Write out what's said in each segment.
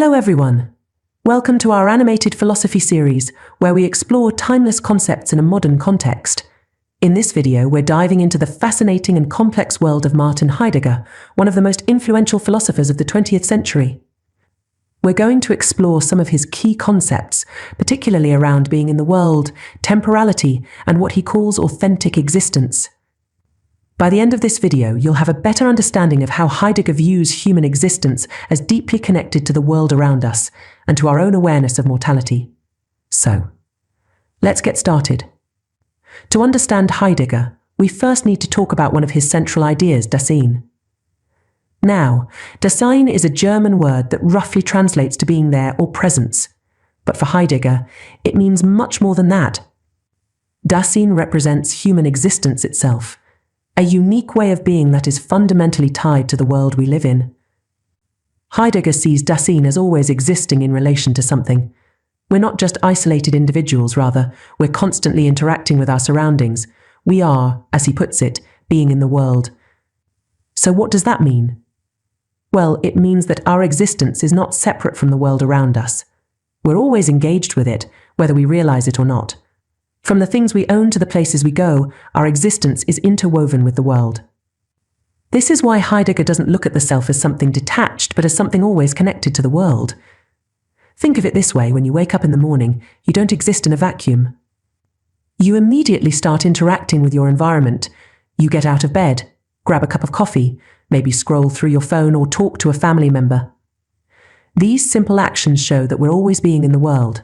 Hello everyone. Welcome to our animated philosophy series, where we explore timeless concepts in a modern context. In this video, we're diving into the fascinating and complex world of Martin Heidegger, one of the most influential philosophers of the 20th century. We're going to explore some of his key concepts, particularly around being in the world, temporality, and what he calls authentic existence. By the end of this video, you'll have a better understanding of how Heidegger views human existence as deeply connected to the world around us and to our own awareness of mortality. So, let's get started. To understand Heidegger, we first need to talk about one of his central ideas, Dasein. Now, Dasein is a German word that roughly translates to being there or presence, but for Heidegger, it means much more than that. Dasein represents human existence itself, a unique way of being that is fundamentally tied to the world we live in. Heidegger sees Dasein as always existing in relation to something. We're not just isolated individuals, rather, we're constantly interacting with our surroundings. We are, as he puts it, being in the world. So what does that mean? Well, it means that our existence is not separate from the world around us. We're always engaged with it, whether we realize it or not. From the things we own to the places we go, our existence is interwoven with the world. This is why Heidegger doesn't look at the self as something detached, but as something always connected to the world. Think of it this way: when you wake up in the morning, you don't exist in a vacuum. You immediately start interacting with your environment. You get out of bed, grab a cup of coffee, maybe scroll through your phone or talk to a family member. These simple actions show that we're always being in the world.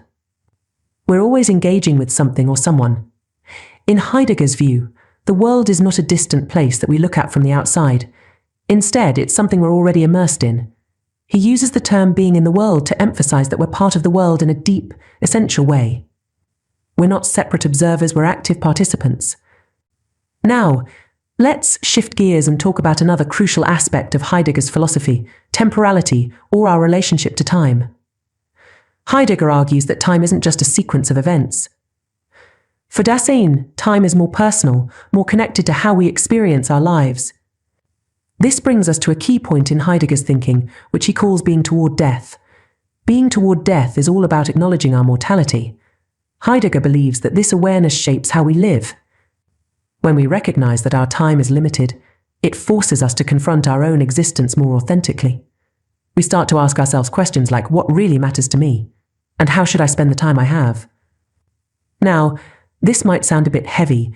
We're always engaging with something or someone. In Heidegger's view, the world is not a distant place that we look at from the outside. Instead, it's something we're already immersed in. He uses the term being in the world to emphasize that we're part of the world in a deep, essential way. We're not separate observers, we're active participants. Now, let's shift gears and talk about another crucial aspect of Heidegger's philosophy, temporality, or our relationship to time. Heidegger argues that time isn't just a sequence of events. For Dasein, time is more personal, more connected to how we experience our lives. This brings us to a key point in Heidegger's thinking, which he calls being toward death. Being toward death is all about acknowledging our mortality. Heidegger believes that this awareness shapes how we live. When we recognize that our time is limited, it forces us to confront our own existence more authentically. We start to ask ourselves questions like, what really matters to me? And how should I spend the time I have? Now, this might sound a bit heavy,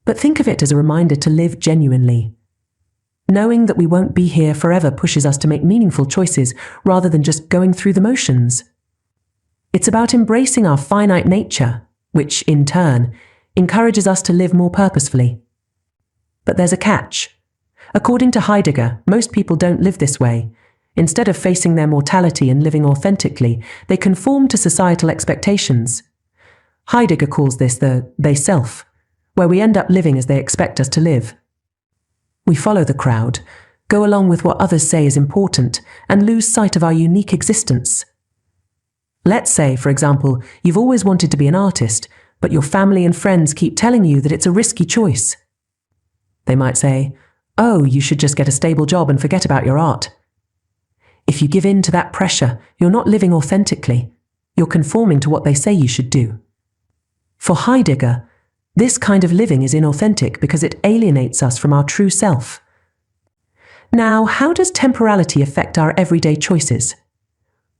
but think of it as a reminder to live genuinely. Knowing that we won't be here forever pushes us to make meaningful choices rather than just going through the motions. It's about embracing our finite nature, which, in turn, encourages us to live more purposefully. But there's a catch. According to Heidegger, most people don't live this way. Instead of facing their mortality and living authentically, they conform to societal expectations. Heidegger calls this the they-self, where we end up living as they expect us to live. We follow the crowd, go along with what others say is important, and lose sight of our unique existence. Let's say, for example, you've always wanted to be an artist, but your family and friends keep telling you that it's a risky choice. They might say, "Oh, you should just get a stable job and forget about your art." If you give in to that pressure, you're not living authentically. You're conforming to what they say you should do. For Heidegger, this kind of living is inauthentic because it alienates us from our true self. Now, how does temporality affect our everyday choices?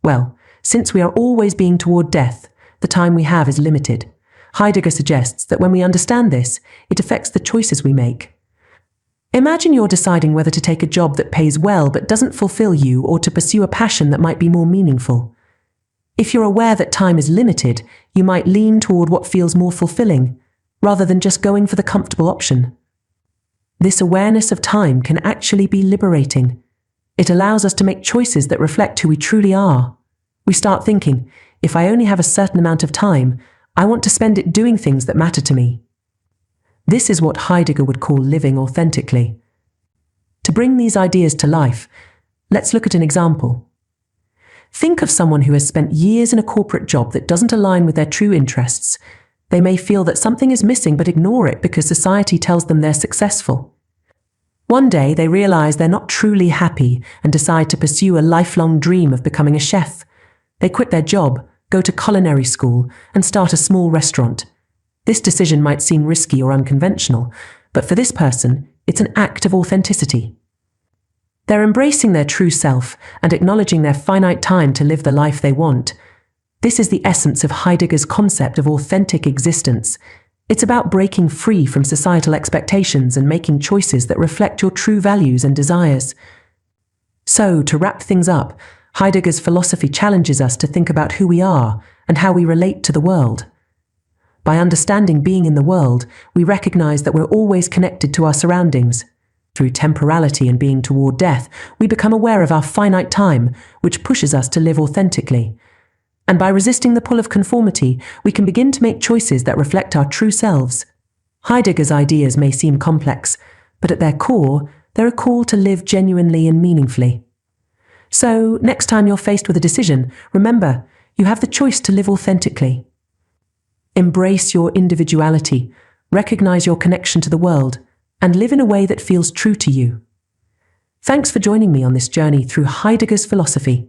Well, since we are always being toward death, the time we have is limited. Heidegger suggests that when we understand this, it affects the choices we make. Imagine you're deciding whether to take a job that pays well but doesn't fulfill you, or to pursue a passion that might be more meaningful. If you're aware that time is limited, you might lean toward what feels more fulfilling, rather than just going for the comfortable option. This awareness of time can actually be liberating. It allows us to make choices that reflect who we truly are. We start thinking, if I only have a certain amount of time, I want to spend it doing things that matter to me. This is what Heidegger would call living authentically. To bring these ideas to life, let's look at an example. Think of someone who has spent years in a corporate job that doesn't align with their true interests. They may feel that something is missing but ignore it because society tells them they're successful. One day they realize they're not truly happy and decide to pursue a lifelong dream of becoming a chef. They quit their job, go to culinary school, and start a small restaurant. This decision might seem risky or unconventional, but for this person, it's an act of authenticity. They're embracing their true self and acknowledging their finite time to live the life they want. This is the essence of Heidegger's concept of authentic existence. It's about breaking free from societal expectations and making choices that reflect your true values and desires. So, to wrap things up, Heidegger's philosophy challenges us to think about who we are and how we relate to the world. By understanding being in the world, we recognize that we're always connected to our surroundings. Through temporality and being toward death, we become aware of our finite time, which pushes us to live authentically. And by resisting the pull of conformity, we can begin to make choices that reflect our true selves. Heidegger's ideas may seem complex, but at their core, they're a call to live genuinely and meaningfully. So, next time you're faced with a decision, remember, you have the choice to live authentically. Embrace your individuality, recognize your connection to the world, and live in a way that feels true to you. Thanks for joining me on this journey through Heidegger's philosophy.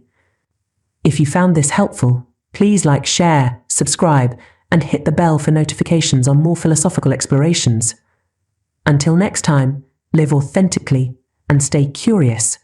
If you found this helpful, please like, share, subscribe, and hit the bell for notifications on more philosophical explorations. Until next time, live authentically and stay curious.